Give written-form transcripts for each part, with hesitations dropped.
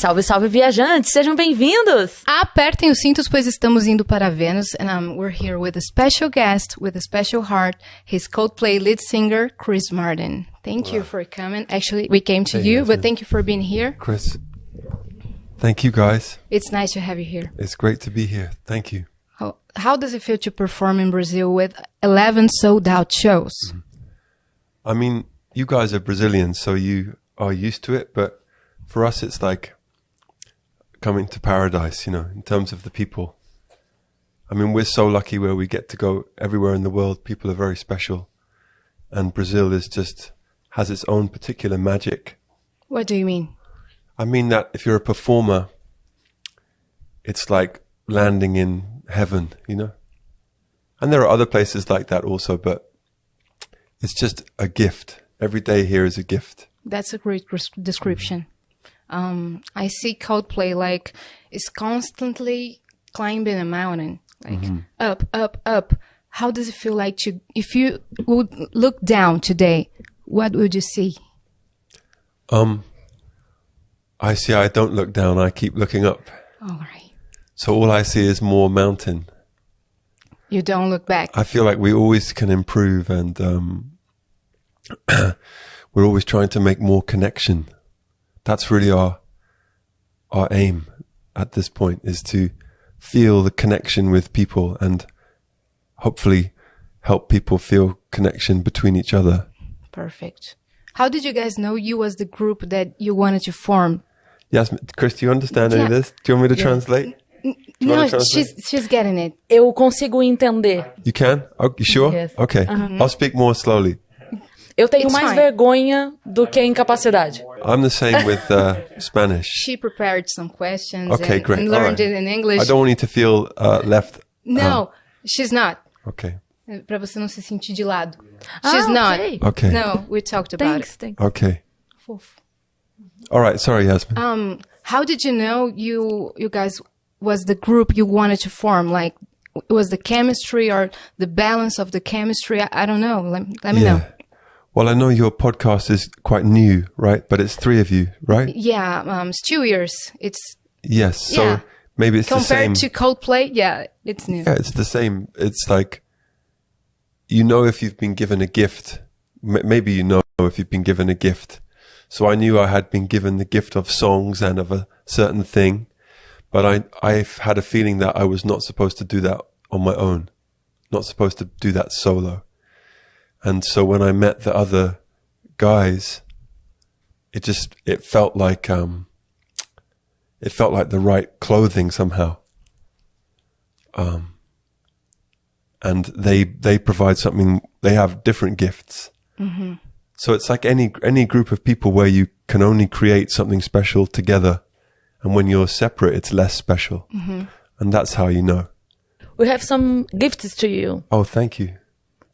Salve, salve, viajantes! Sejam bem-vindos! Apertem os cintos, pois estamos indo para Vênus. And we're here with a special guest, with a special heart. He's Coldplay lead singer, Chris Martin. Thank you for coming. Actually, we came to you, but thank you for being here. Chris, thank you guys. It's nice to have you here. It's great to be here. Thank you. How does it feel to perform in Brazil with 11 sold-out shows? I mean, you guys are Brazilians, so you are used to it, but for us it's like coming to paradise, you know, in terms of the people. I mean, we're so lucky where we get to go everywhere in the world. People are very special. And Brazil is just, has its own particular magic. What do you mean? I mean that if you're a performer, it's like landing in heaven, you know? And there are other places like that also, but it's just a gift. Every day here is a gift. That's a great description. I see Coldplay like is constantly climbing a mountain, like up, up, up. How does it feel like to, if you would look down today, what would you see? I don't look down, I keep looking up. All right. So all I see is more mountain. You don't look back. I feel like we always can improve, and we're always trying to make more connection. That's really our aim at this point, is to feel the connection with people and hopefully help people feel connection between each other. Perfect. How did you guys know you was the group that you wanted to form? Yes, Chris, do you understand any of this? Do you want me to translate? No, she's getting it. Eu consigo entender. You can? Oh, you sure? Yes. Okay. I'll speak more slowly. Eu tenho It's mais fine. vergonha do que incapacidade. I'm the same with Spanish. She prepared some questions Okay, great. and All learned right. it in English. I don't want you to feel left. No, she's not. Okay. Pra você não se sentir de lado. She's not. Okay. Okay. No, we talked about Thanks. Okay. it. All right. Sorry, Yasmin. How did you know you guys was the group you wanted to form? Like, was the chemistry or the balance of the chemistry? I don't know. Let me know. Well, I know your podcast is quite new, right? But it's 3 of you, right? Yeah, it's 2 years. It's Yes. So Yeah. maybe it's the same. compared to Coldplay. Yeah, it's new. Yeah, it's the same. It's like, you know, if you've been given a gift, maybe you know if you've been given a gift. So I knew I had been given the gift of songs and of a certain thing, but I've had a feeling that I was not supposed to do that on my own, not supposed to do that solo. And so when I met the other guys, it felt like the right clothing somehow. And they provide something, they have different gifts. Mm-hmm. So it's like any group of people where you can only create something special together. And when you're separate, it's less special. Mm-hmm. And that's how you know. We have some gifts to you. Oh, thank you.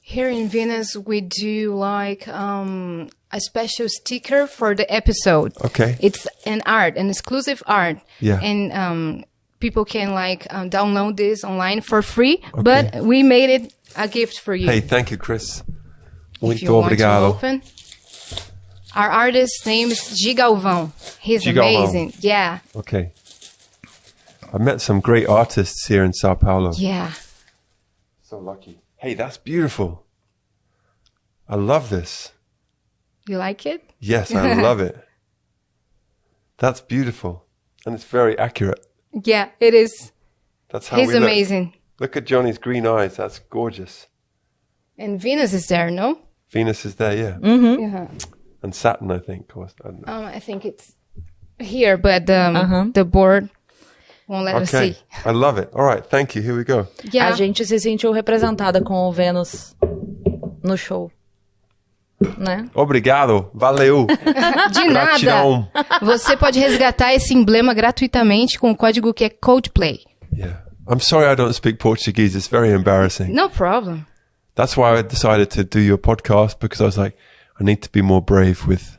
Here in Venice, we do like a special sticker for the episode. Okay. It's an exclusive art. Yeah. And people can like download this online for free. Okay. But we made it a gift for you. Hey, thank you, Chris. If Muito you want to obrigado. open. Our artist's name is Gigalvão. He's Gigalvão. amazing. Yeah. Okay. I met some great artists here in Sao Paulo. Yeah. So lucky. Hey, that's beautiful. I love this. You like it? Yes, I love it. That's beautiful. And it's very accurate. Yeah, it is. That's how He's we look. amazing. Look at Johnny's green eyes. That's gorgeous. And Venus is there, no? Venus is there, yeah. Yeah. And Saturn, I think. Or, I don't know. I think it's here, but the board won't let us Okay. see. I love it. All right. Thank you. Here we go. Yeah. A gente se sentiu representada com o Vênus no show. Né? Obrigado. Valeu. De nada. Gratidão. Você pode resgatar esse emblema gratuitamente com o código que é Coldplay. Yeah. I'm sorry I don't speak Portuguese. It's very embarrassing. No problem. That's why I decided to do your podcast, because I was like, I need to be more brave with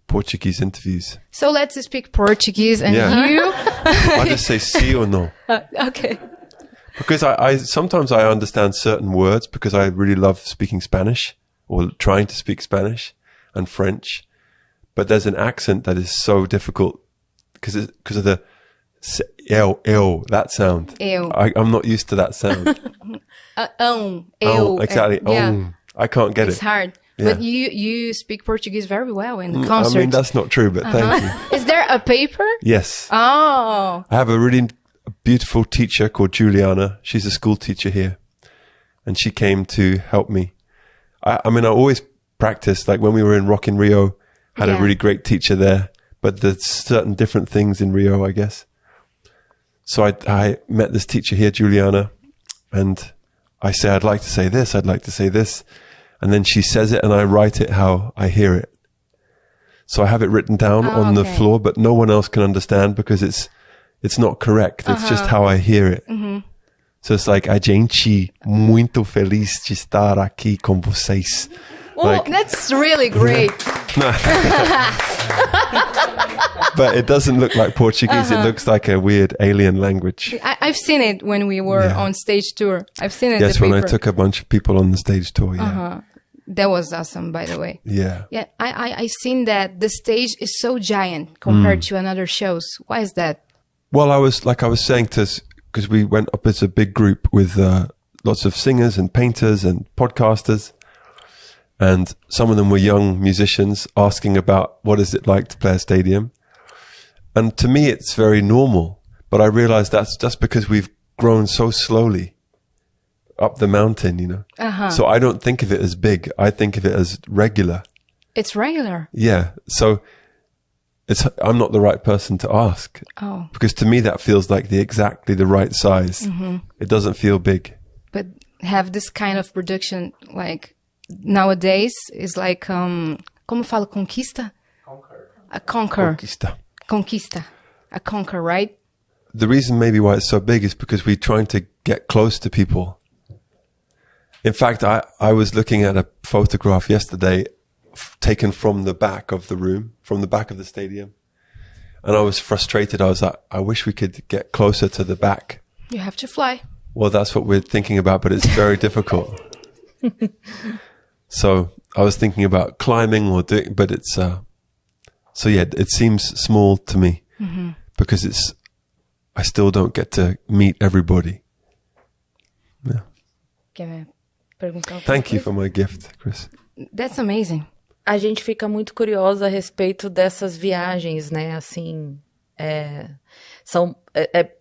Portuguese interviews. So let's speak Portuguese and Yeah. you... I just say sí or no. Okay. Because I sometimes I understand certain words because I really love speaking Spanish or trying to speak Spanish and French. But there's an accent that is so difficult because of the ew, that sound. Ew. I'm not used to that sound. Eu. Exactly. Yeah. I can't get It's it. hard. Yeah. But you speak Portuguese very well in the concert. I mean, that's not true, but thank you. Is there a paper? Yes. Oh. I have a really beautiful teacher called Juliana. She's a school teacher here. And she came to help me. I mean, I always practiced, like when we were in Rock in Rio, had a really great teacher there. But there's certain different things in Rio, I guess. So I met this teacher here, Juliana, and I say, I'd like to say this, I'd like to say this. And then she says it and I write it how I hear it. So I have it written down on the floor, but no one else can understand because it's not correct. It's just how I hear it. Mm-hmm. So it's like, a gente muito feliz de estar aqui com vocês. Oh, that's really great. But it doesn't look like Portuguese. It looks like a weird alien language. I've seen it when we were on stage tour. I've seen it. Yes, when I took a bunch of people on the stage tour. Yeah. That was awesome, by the way. Yeah. Yeah, I've seen that the stage is so giant compared to another shows. Why is that? Well, I was saying to us, because we went up as a big group with lots of singers and painters and podcasters. And some of them were young musicians asking about what is it like to play a stadium. And to me, it's very normal. But I realized that's just because we've grown so slowly up the mountain, you know. So I don't think of it as big. I think of it as regular. It's regular. Yeah. So I'm not the right person to ask. Oh. Because to me, that feels like exactly the right size. Mm-hmm. It doesn't feel big. But have this kind of production, like nowadays, is like, como falo, conquista? A conquer. Conquista. A conquer, right? The reason maybe why it's so big is because we're trying to get close to people. In fact, I was looking at a photograph yesterday taken from the back of the room, from the back of the stadium. And I was frustrated. I was like, I wish we could get closer to the back. You have to fly. Well, that's what we're thinking about, but it's very difficult. So I was thinking about climbing or doing, but it's, so yeah, it seems small to me because I still don't get to meet everybody. Yeah. Thank you for my gift, Chris. That's amazing. A gente fica muito curiosa a respeito dessas viagens, né? Assim,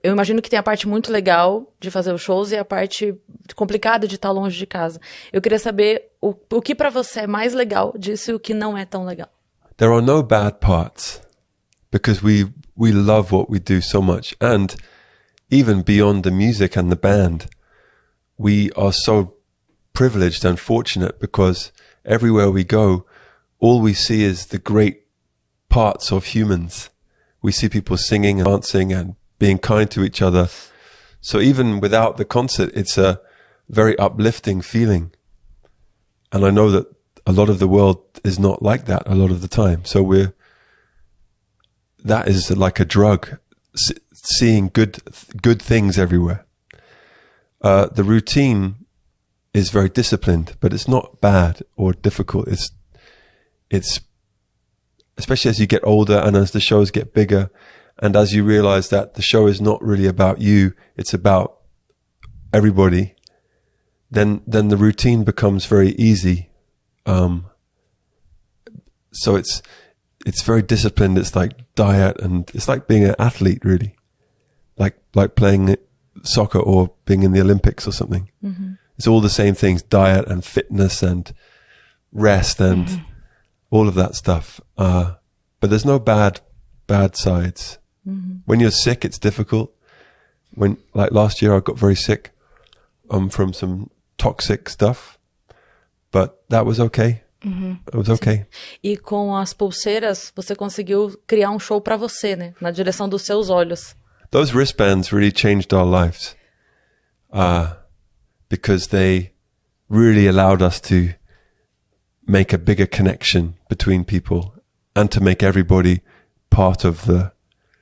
eu imagino que tem a parte muito legal de fazer os shows e a parte complicada de estar longe de casa. Eu queria saber o que pra você é mais legal disso e o que não é tão legal. There are no bad parts because we love what we do so much. And even beyond the music and the band, we are so privileged and fortunate because everywhere we go, all we see is the great parts of humans. We see people singing and dancing and being kind to each other. So even without the concert, it's a very uplifting feeling. And I know that a lot of the world is not like that a lot of the time. So that is like a drug, seeing good things everywhere. The routine is very disciplined, but it's not bad or difficult. It's especially as you get older and as the shows get bigger and as you realize that the show is not really about you, it's about everybody, then the routine becomes very easy. So it's very disciplined. It's like diet and it's like being an athlete, really, like playing soccer or being in the Olympics or something. Mm-hmm. It's all the same things, diet and fitness and rest and all of that stuff. But there's no bad sides. Mm-hmm. When you're sick, it's difficult. Like last year, I got very sick from some toxic stuff, but that was okay. Mm-hmm. It was okay. E com as pulseiras, você conseguiu criar um show pra você, né? Na direção dos seus olhos. Those wristbands really changed our lives. Because they really allowed us to make a bigger connection between people and to make everybody part of the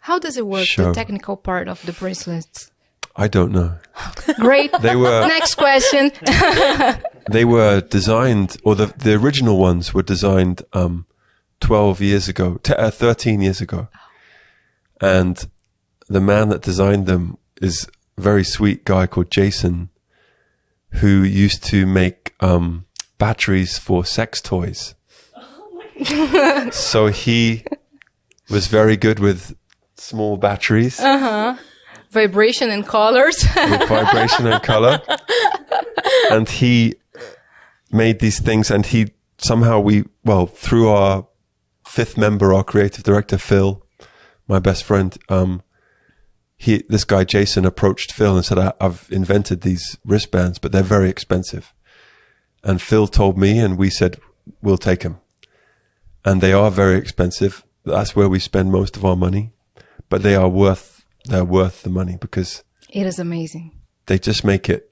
How does it work, show. The technical part of the bracelets? I don't know. Great. They were Next question. They were designed, or the original ones were designed 12 years ago, 13 years ago. And the man that designed them is a very sweet guy called Jason, who used to make batteries for sex toys. So he was very good with small batteries. Vibration and colors. With vibration and color. And he made these things, and he somehow through our fifth member, our creative director, Phil, my best friend, this guy, Jason, approached Phil and said, I've invented these wristbands, but they're very expensive. And Phil told me, and we said, we'll take them. And they are very expensive. That's where we spend most of our money, but they're worth the money because it is amazing. They just make it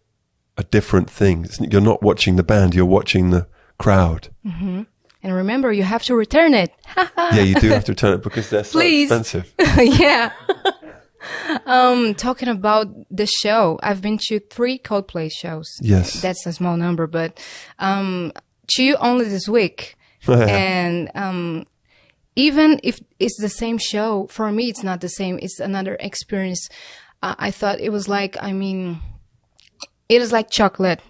a different thing. You're not watching the band, you're watching the crowd. Mm-hmm. And remember, you have to return it. Yeah, you do have to return it because they're so expensive. Yeah. Talking about the show, I've been to 3 Coldplay shows. Yes. That's a small number, but 2 only this week. And even if it's the same show, for me, it's not the same. It's another experience. I thought it was like, it is like chocolate.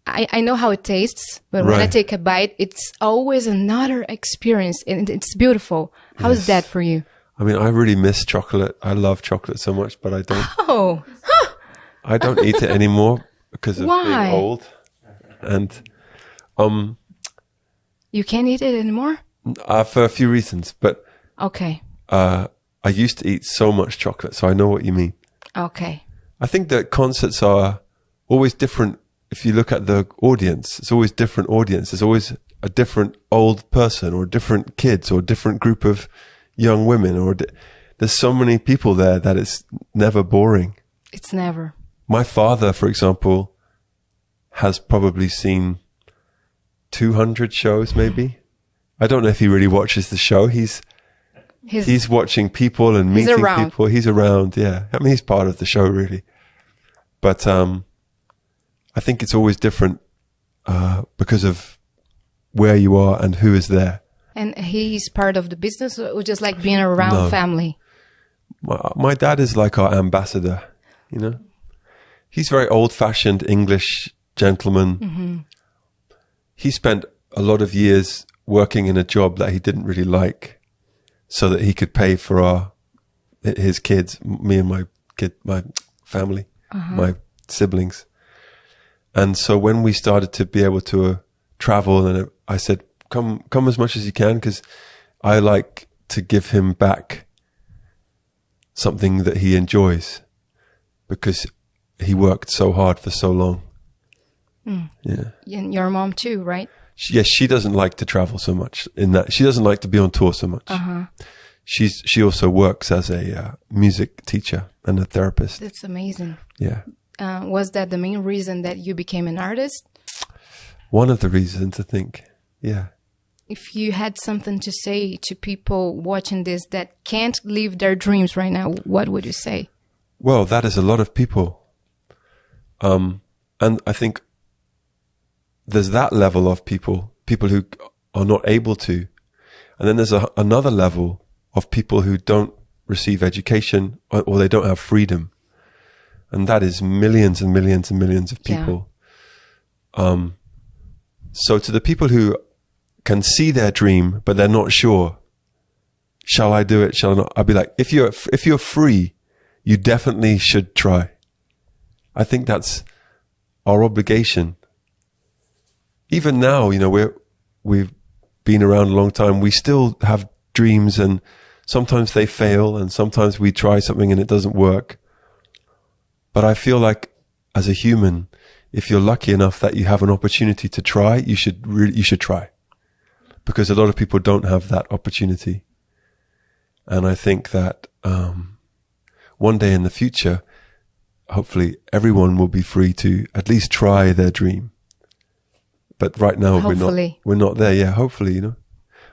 I know how it tastes, but when I take a bite, it's always another experience, and it's beautiful. How is that for you? I mean, I really miss chocolate. I love chocolate so much, but I don't. Oh. I don't eat it anymore because of being old. And you can't eat it anymore? For a few reasons, but okay. I used to eat so much chocolate, so I know what you mean. Okay. I think that concerts are always different. If you look at the audience, it's always different audience. There's always a different old person or different kids or different group of young women, or there's so many people there that it's never boring. It's never. My father, for example, has probably seen 200 shows, maybe. I don't know if he really watches the show. He's watching people and meeting people. He's around, yeah. I mean, he's part of the show, really. But I think it's always different because of where you are and who is there. And he's part of the business, or just like being around family? My dad is like our ambassador, you know. He's very old-fashioned English gentleman. Mm-hmm. He spent a lot of years working in a job that he didn't really like, so that he could pay for his kids, me and my family, my siblings. And so when we started to be able to travel, and I said, come as much as you can, because I like to give him back something that he enjoys, because he worked so hard for so long. Mm. Yeah. And your mom too, right? Yes, she doesn't like to travel so much. She doesn't like to be on tour so much. Uh-huh. She also works as a music teacher and a therapist. That's amazing. Yeah. Was that the main reason that you became an artist? One of the reasons, I think. Yeah. If you had something to say to people watching this that can't live their dreams right now, what would you say? Well, that is a lot of people. And I think there's that level of people who are not able to. And then there's another level of people who don't receive education, or they don't have freedom. And that is millions and millions and millions of people. Yeah. So to the people who can see their dream, but they're not sure, shall I do it? Shall I not? I'd be like, if you're free, you definitely should try. I think that's our obligation. Even now, you know, we've been around a long time. We still have dreams, and sometimes they fail, and sometimes we try something and it doesn't work. But I feel like as a human, if you're lucky enough that you have an opportunity to try, you should try, because a lot of people don't have that opportunity. And I think that one day in the future, hopefully everyone will be free to at least try their dream. But right now we're not there. Yeah, hopefully, you know.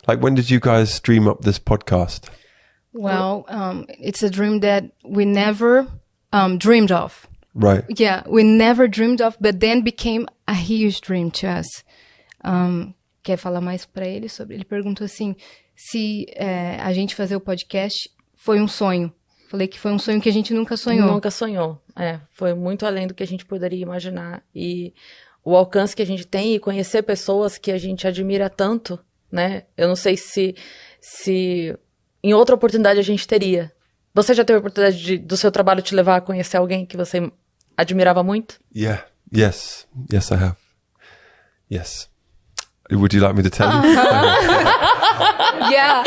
Like, when did you guys dream up this podcast? Well, it's a dream that we never dreamed of. Right. Yeah, we never dreamed of, but then became a huge dream to us. Quer falar mais para ele sobre? Ele perguntou assim, se a gente fazer o podcast foi sonho. Falei que foi um sonho que a gente nunca sonhou. Nunca sonhou. Foi muito além do que a gente poderia imaginar. E o alcance que a gente tem e conhecer pessoas que a gente admira tanto, né? Eu não sei se em outra oportunidade a gente teria. Você já teve a oportunidade do seu trabalho te levar a conhecer alguém que você admirava muito? Yeah. Yes, I have. Yes. Would you like me to tell you? Yeah.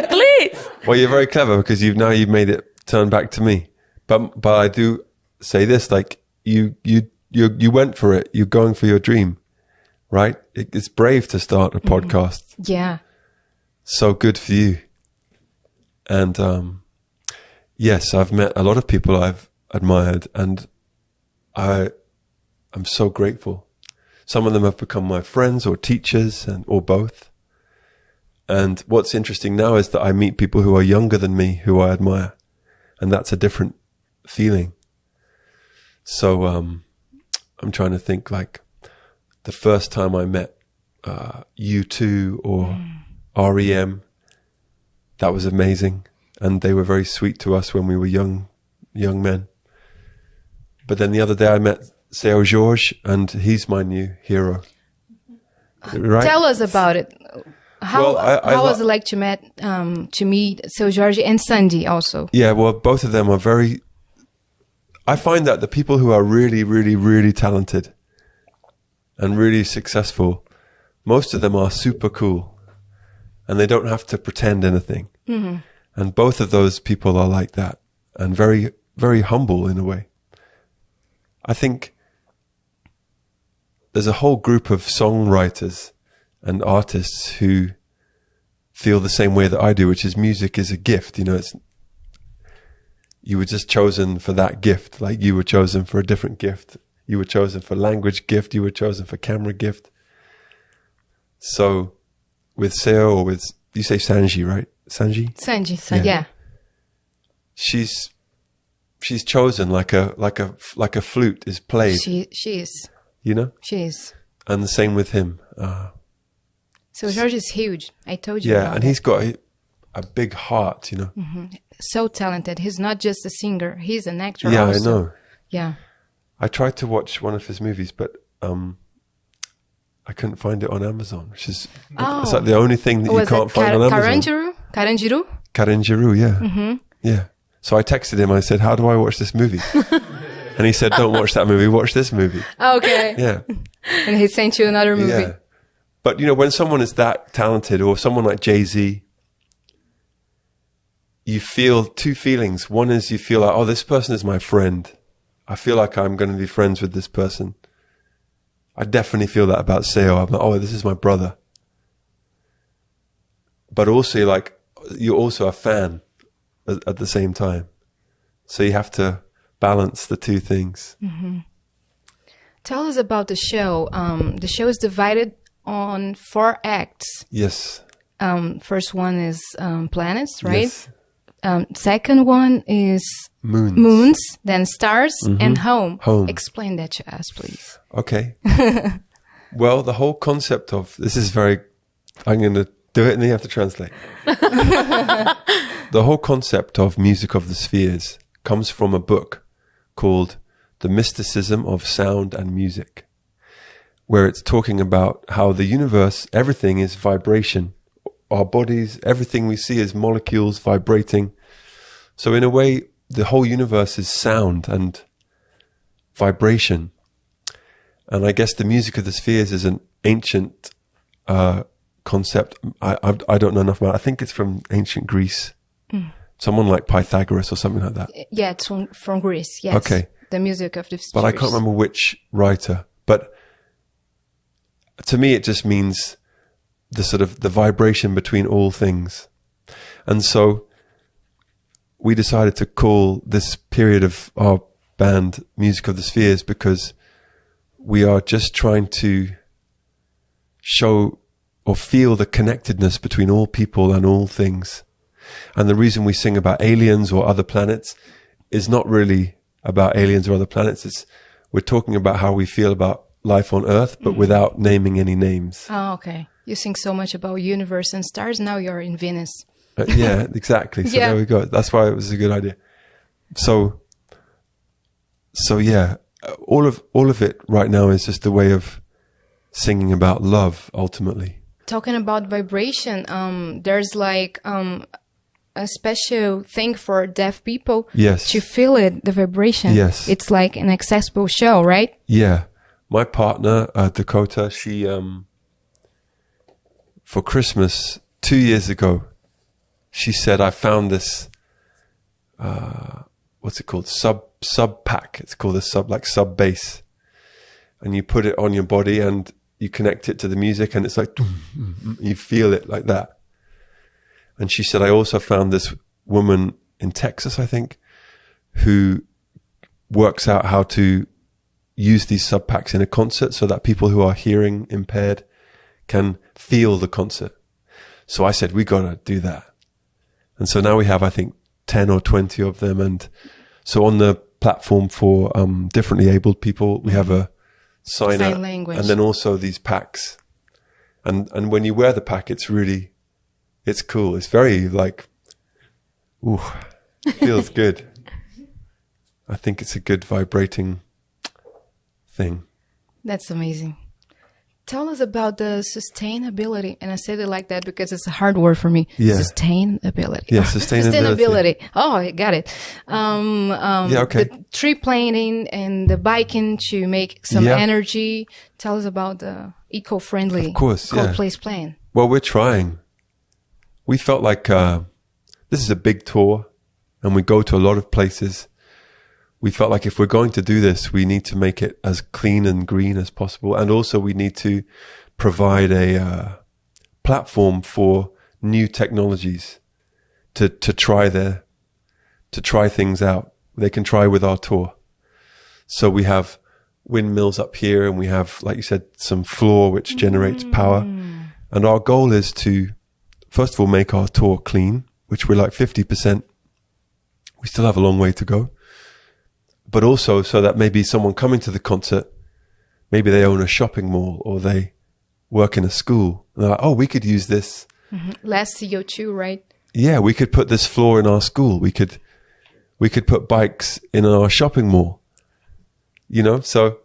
Please! Well, you're very clever because you've made it turn back to me. But I do say this, like you went for it. You're going for your dream, right? It's brave to start a podcast. Yeah. So good for you. And yes, I've met a lot of people I've admired, and I'm so grateful. Some of them have become my friends or teachers or both. And what's interesting now is that I meet people who are younger than me who I admire. And that's a different feeling. So I'm trying to think, like the first time I met U2 or REM, that was amazing. And they were very sweet to us when we were young men. But then the other day I met Seu Jorge, and he's my new hero. Right? Tell us about it. How was it like to meet Seu Jorge and Sandy also? Yeah, well, both of them are very... I find that the people who are really, really, really talented and really successful, most of them are super cool, and they don't have to pretend anything. Mm-hmm. And both of those people are like that, and very, very humble in a way. I think there's a whole group of songwriters and artists who feel the same way that I do, which is music is a gift. You were just chosen for that gift. Like you were chosen for a different gift. You were chosen for language gift. You were chosen for camera gift. So with Seo, or with, you say Sanji, right? Sanji, yeah. She's chosen like a flute is played. She is. She is. And the same with him. So George is huge. I told you. Yeah, and he's got a big heart, Mm-hmm. So talented. He's not just a singer. He's an actor. Yeah, also. I know. Yeah. I tried to watch one of his movies, but I couldn't find it on Amazon, which is it's like the only thing that you can't find on Amazon. Carangiru, yeah. Mm-hmm. Yeah. So I texted him, I said, how do I watch this movie? And he said, don't watch that movie, watch this movie. Okay. Yeah. And he sent you another movie. Yeah. But, when someone is that talented, or someone like Jay-Z, you feel two feelings. One is you feel like, oh, this person is my friend. I feel like I'm going to be friends with this person. I definitely feel that about Seo. I'm like, oh, this is my brother. But also, you're also a fan at the same time. So you have to balance the two things. Mm-hmm. Tell us about the show. The show is divided on 4 acts. Yes. First one is planets, right? Yes. Second one is moons, then stars, and home. Explain that to us, please. Okay. Well, the whole concept of this is I'm going to do it and then you have to translate. The whole concept of music of the spheres comes from a book called The Mysticism of Sound and Music, where it's talking about how the universe, everything is vibration. Our bodies, everything we see is molecules vibrating. So in a way, the whole universe is sound and vibration. And I guess the music of the spheres is an ancient concept. I don't know enough about it. I think it's from ancient Greece. Someone like Pythagoras or something like that. Yeah, it's from Greece, yes. Okay. The music of the spheres. But I can't remember which writer. But to me, it just means the sort of the vibration between all things. And so we decided to call this period of our band Music of the Spheres because we are just trying to show or feel the connectedness between all people and all things. And the reason we sing about aliens or other planets is not really about aliens or other planets. We're talking about how we feel about life on Earth, but without naming any names. Oh, okay. You sing so much about universe and stars. Now you're in Venus. Yeah, exactly. So there we go. That's why it was a good idea. So yeah, all of it right now is just a way of singing about love, ultimately. Talking about vibration, there's like a special thing for deaf people. Yes. To feel it, the vibration. Yes. It's like an accessible show, right? Yeah. My partner, Dakota, she, for Christmas 2 years ago, she said, I found this, what's it called? Sub pack. It's called a sub bass. And you put it on your body and you connect it to the music and it's like, you feel it like that. And she said, I also found this woman in Texas, I think, who works out how to use these sub packs in a concert so that people who are hearing impaired can feel the concert. So I said, we got to do that. And so now we have, I think, 10 or 20 of them. And so on the platform for differently abled people, we have a sign language. And then also these packs. And when you wear the pack, it's cool. It's very like, ooh, feels good. I think it's a good vibrating thing. That's amazing. Tell us about the sustainability. And I said it like that because it's a hard word for me. Yeah. Sustainability. Yeah, sustainability. Oh, I got it. Yeah, okay. The tree planting and the biking to make some energy. Tell us about the eco-friendly Coldplay's plan. Well, we're trying. We felt like this is a big tour and we go to a lot of places. We felt like if we're going to do this, we need to make it as clean and green as possible. And also we need to provide a platform for new technologies to try things out. They can try with our tour. So we have windmills up here and we have, like you said, some floor which generates power. And our goal is to, first of all, make our tour clean, which we're like 50%. We still have a long way to go. But also so that maybe someone coming to the concert, maybe they own a shopping mall or they work in a school. And they're like, oh, we could use this. Less CO2, right? Yeah, we could put this floor in our school. We could put bikes in our shopping mall. You know, so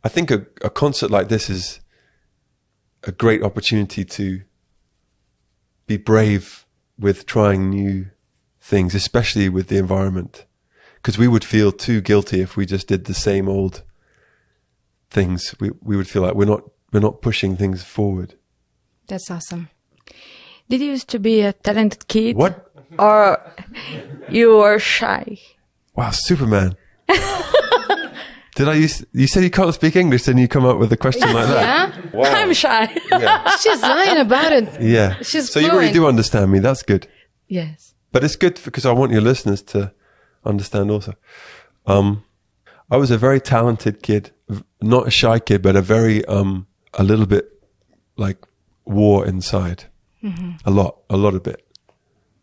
I think a concert like this is a great opportunity to be brave with trying new things, especially with the environment. Because we would feel too guilty if we just did the same old things. We would feel like we're not pushing things forward. That's awesome. Did you used to be a talented kid? What? Or you were shy? Wow, Superman. You said you can't speak English, then you come up with a question like that. Yeah? Wow. I'm shy. Yeah. She's lying about it. Yeah. She's so you really do understand me. That's good. Yes. But it's good because I want your listeners to understand also. I was a very talented kid, not a shy kid, but a very, a little bit like war inside. Mm-hmm. A lot of it.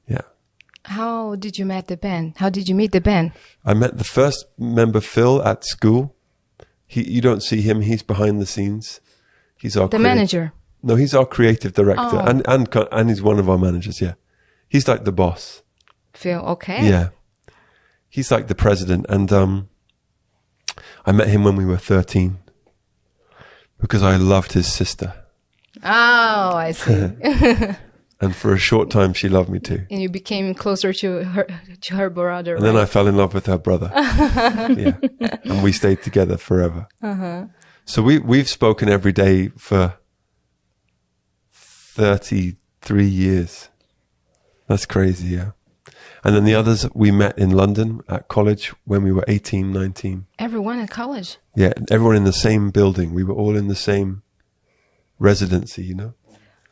Yeah. How did you meet the band? How did you meet the band? I met the first member, Phil, at school. You don't see him. He's behind the scenes. He's our manager. No, he's our creative director, and he's one of our managers. Yeah, he's like the boss. Phil, okay. Yeah, he's like the president, and I met him when we were 13 because I loved his sister. Oh, I see. And for a short time, she loved me too. And you became closer to her brother. And then I fell in love with her brother. Yeah, and we stayed together forever. Uh-huh. So we've spoken every day for 33 years. That's crazy, yeah. And then the others we met in London at college when we were 18, 19. Everyone at college? Yeah, everyone in the same building. We were all in the same residency, you know?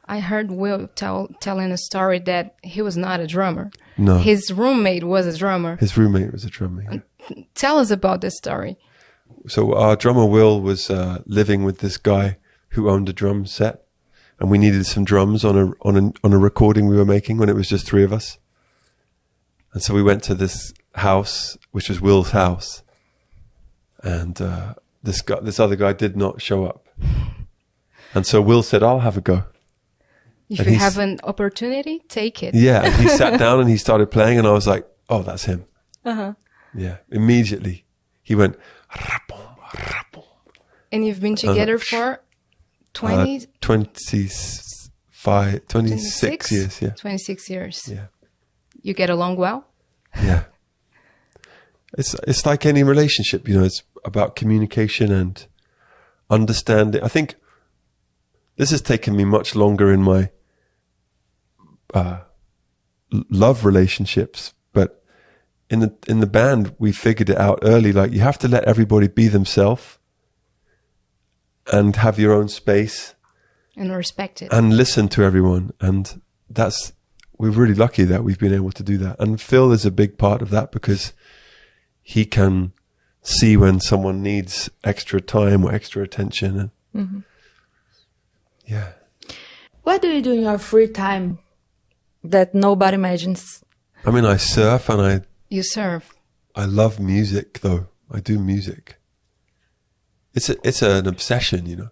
I heard Will telling a story that he was not a drummer. No. His roommate was a drummer. His roommate was a drummer, yeah. Tell us about this story. So our drummer Will was living with this guy who owned a drum set, and we needed some drums on a recording we were making when it was just three of us. And so we went to this house, which was Will's house, and this other guy did not show up. And so Will said, "I'll have a go." If And you he's- have an opportunity, take it. Yeah, and he sat down and he started playing, and I was like, "Oh, that's him." Uh-huh. Yeah, immediately he went. "Rapom, rapom." And you've been together for 20, 26 years. Yeah, 26 years. yeah, You get along well? yeah. It's like any relationship, you know. It's about communication and understanding. I think this has taken me much longer in my love relationships, but in the band we figured it out early. Like, you have to let everybody be themselves and have your own space And respect it. and listen to everyone. And we're really lucky that we've been able to do that. And Phil is a big part of that, because he can see when someone needs extra time or extra attention. And yeah. What do you do in your free time that nobody imagines? I mean, I surf and You serve. I love music, though. I do music. It's an obsession, you know.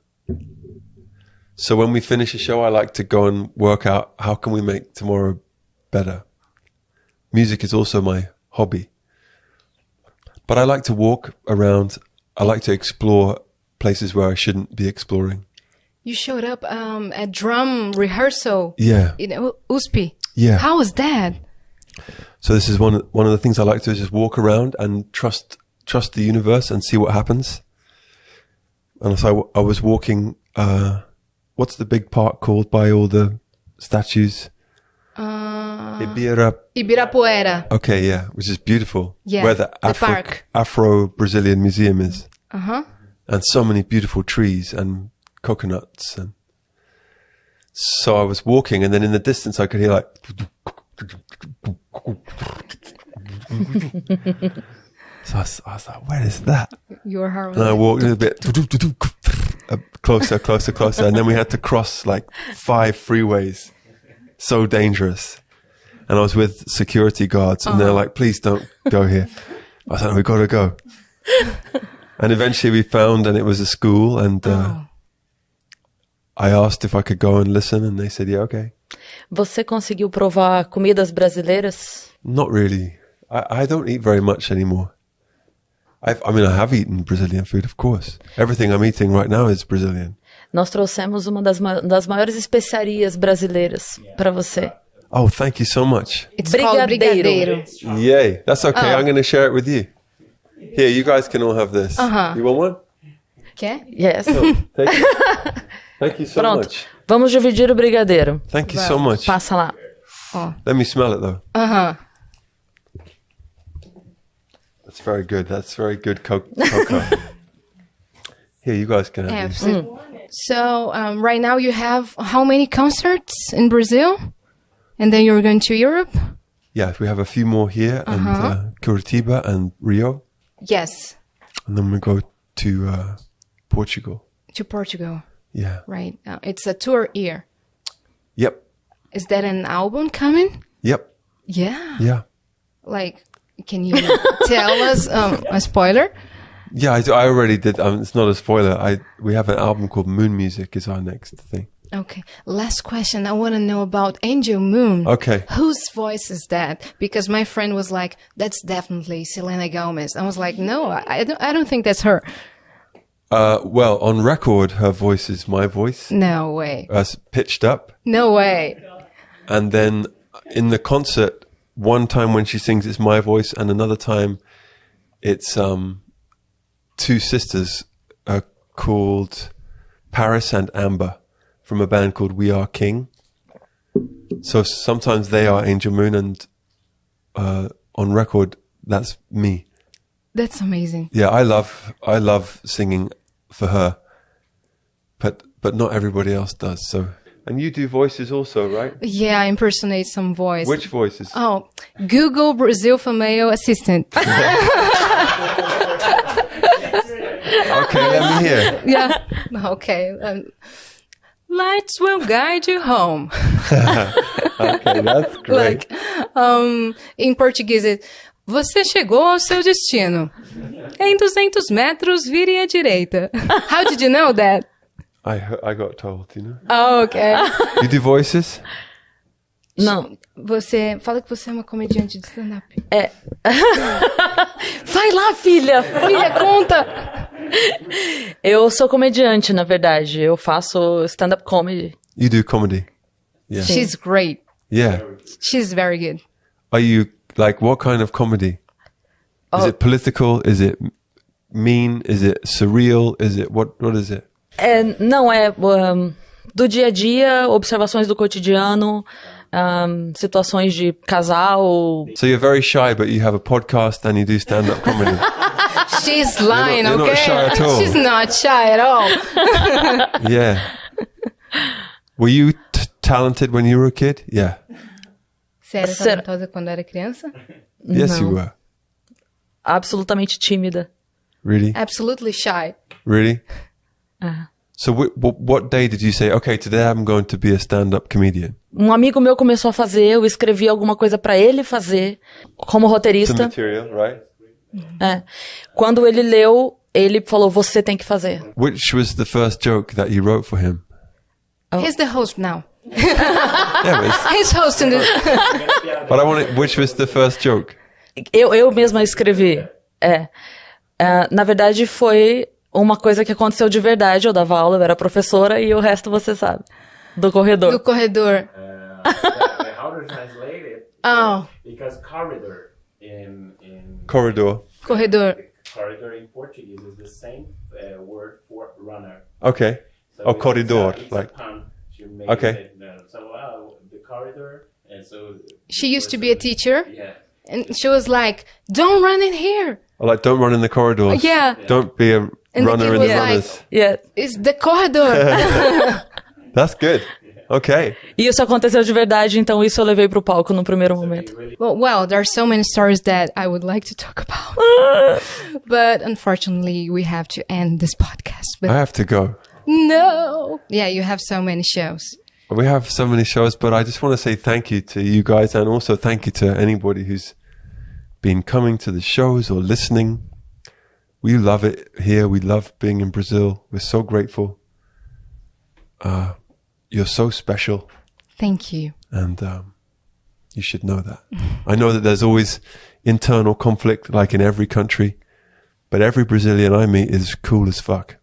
So when we finish a show, I like to go and work out how can we make tomorrow better. Music is also my hobby. But I like to walk around. I like to explore places where I shouldn't be exploring. You showed up at drum rehearsal Yeah. in USP. Yeah. How was that? So this is one of the things I like to do, is just walk around and trust the universe and see what happens. And so I was walking, what's the big park called by all the statues? Ibirapuera. Okay, yeah, which is beautiful. Yeah, where the the park. Afro-Brazilian Museum is. Uh-huh. And so many beautiful trees and coconuts. And so I was walking, and then in the distance I could hear like... So I was like, where is that? Your heart And I was walked a bit closer, and then we had to cross like 5 freeways. So dangerous. And I was with security guards, and they're like, please don't go here. I was like, we got to go. And eventually we found, and it was a school, and I asked if I could go and listen, and they said, yeah, okay. Você conseguiu provar comidas brasileiras? Not really. I don't eat very much anymore. I have eaten Brazilian food, of course. Everything I'm eating right now is Brazilian. Nós trouxemos uma das maiores especiarias brasileiras para você. Oh, thank you so much. It's called brigadeiro. Yay. That's okay. I'm going to share it with you. Here, you guys can all have this. You want one? Quer? Yes. Oh, take it. Thank you so Pronto. much. Vamos dividir o brigadeiro. Thank you so much. Passa lá. Let me smell it, though. Uh-huh. That's very good. That's very good cocoa. Here, you guys can have these. Absolutely. So right now you have how many concerts in Brazil? And then you're going to Europe? Yeah, we have a few more here, and Curitiba and Rio. Yes. And then we go to Portugal. To Portugal. Yeah. Right. It's a tour year. Yep. Is that an album coming? Yep. Yeah. Yeah. Like, can you tell us a spoiler? Yeah, I already did. It's not a spoiler. We have an album called Moon Music is our next thing. Okay. Last question. I want to know about Angel Moon. Okay. Whose voice is that? Because my friend was like, that's definitely Selena Gomez. I was like, no, I don't think that's her. Well, on record, her voice is my voice. No way. Pitched up. No way. And then in the concert, one time when she sings, it's my voice, and another time it's 2 sisters called Paris and Amber from a band called We Are King. So sometimes they are Angel Moon, and on record, that's me. That's amazing. Yeah, I love singing for her, but not everybody else does. So, and you do voices also, right? Yeah, I impersonate some voice. Which voices? Oh, Google Brazil female assistant. Okay, let me hear. Yeah. Okay. Lights will guide you home. Okay, that's great. Like, em português, você chegou ao seu destino. Em 200 metros, vire à direita. How did you know that? I got told, you know. Oh, okay. You do voices? Não. Você fala que você é uma comediante de stand-up. Vai lá, filha! Filha, conta! Eu sou comediante, na verdade. Eu faço stand-up comedy. You do comedy? Yeah. She's great. Yeah. She's very good. Are you, like, what kind of comedy? Is it political? Is it mean? Is it surreal? Is it, what is it? Não, do dia a dia, observações do cotidiano, situações de casal. So you're very shy, but you have a podcast and you do stand-up comedy. She's lying, you're not okay? shy at all. She's not shy at all. Yeah. Were you talented when you were a kid? Yeah. Você era talentosa quando era criança? Yes, Não. you were. Absolutamente tímida. Really? Absolutely shy. Really? So what day did you say, okay, today I'm going to be a stand-up comedian? Um amigo meu começou a fazer, eu escrevi alguma coisa pra ele fazer, como Some roteirista. material, right? Quando ele leu, ele falou, você tem que fazer. Which was the first joke that you wrote for him? He's the host now. Yeah, but, He's hosting this. but I want which was the first joke? Eu mesma escrevi. Na verdade, foi uma coisa que aconteceu de verdade. Eu dava aula, eu era professora, e o resto você sabe. Do corredor. Do corredor. How to translate it? Oh. Because corridor in Corridor. Corredor. corridor in Portuguese is the same word for runner. Okay. So Oh, corridor, it's like- a pun to make Okay. it, so the corridor, and so She used to be a teacher, yeah. and she was like, "Don't run in here." Or like, don't run in the corridors. Yeah. Don't be a And the runner kid in was the like- runners. Yeah. It's the corridor. That's good. Okay. E isso aconteceu de verdade, então isso eu levei pro palco no primeiro momento. Well, there are so many stories that I would like to talk about, but unfortunately, we have to end this podcast. I But have to go. no, yeah, you have so many shows. We have so many shows, but I just want to say thank you to you guys, and also thank you to anybody who's been coming to the shows or listening. We love it here. We love being in Brazil. We're so grateful. You're so special, Thank you. and you should know that. I know that there's always internal conflict, like in every country, but every Brazilian I meet is cool as fuck.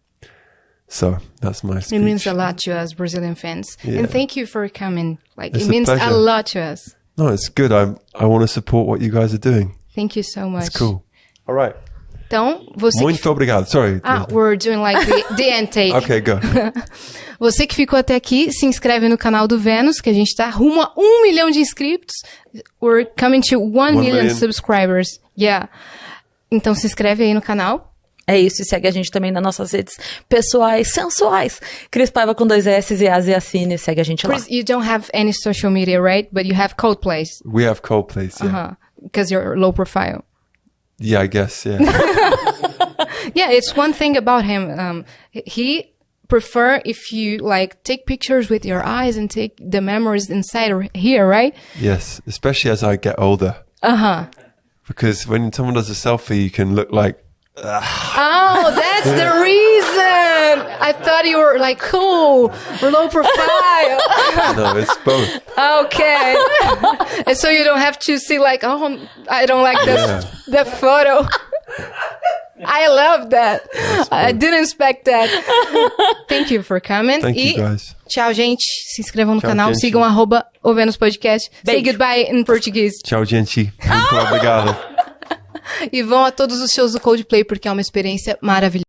So that's my speech. It means a lot to us Brazilian fans, Yeah. and thank you for coming. Like It's it a means a pleasure. lot to us. No, it's good. I want to support what you guys are doing. Thank you so much. It's cool. All right. Então, você Muito obrigado. Sorry. we're doing like the end take. Okay, go. Você que ficou até aqui, se inscreve no canal do Vênus, que a gente tá rumo a 1 milhão de inscritos. We're coming to 1 million million. subscribers. Yeah. Então se inscreve aí no canal. É isso, e segue a gente também nas nossas redes pessoais, sensuais. Cris Paiva com 2 S e A e Assine, segue a gente lá. Chris, you don't have any social media, right? But you have Coldplay. We have Coldplay. Yeah. Because you're low profile. Yeah, I guess. Yeah. Yeah, it's one thing about him. He prefer if you like take pictures with your eyes and take the memories inside or here, right? Yes, especially as I get older. Because when someone does a selfie, you can look like. Oh, that's the reason. I thought you were like cool, low profile. No, it's both. Okay. And so you don't have to see like, oh, I don't like this that photo. I love that. I didn't expect that. Thank you for coming. Thank E you guys. tchau, gente. Se inscrevam no Tchau, canal. gente. Sigam @O Vênus Podcast. Say Beijo. goodbye in português. Ciao, gente. Muito obrigado. E vão a todos os shows do Coldplay porque é uma experiência maravilhosa.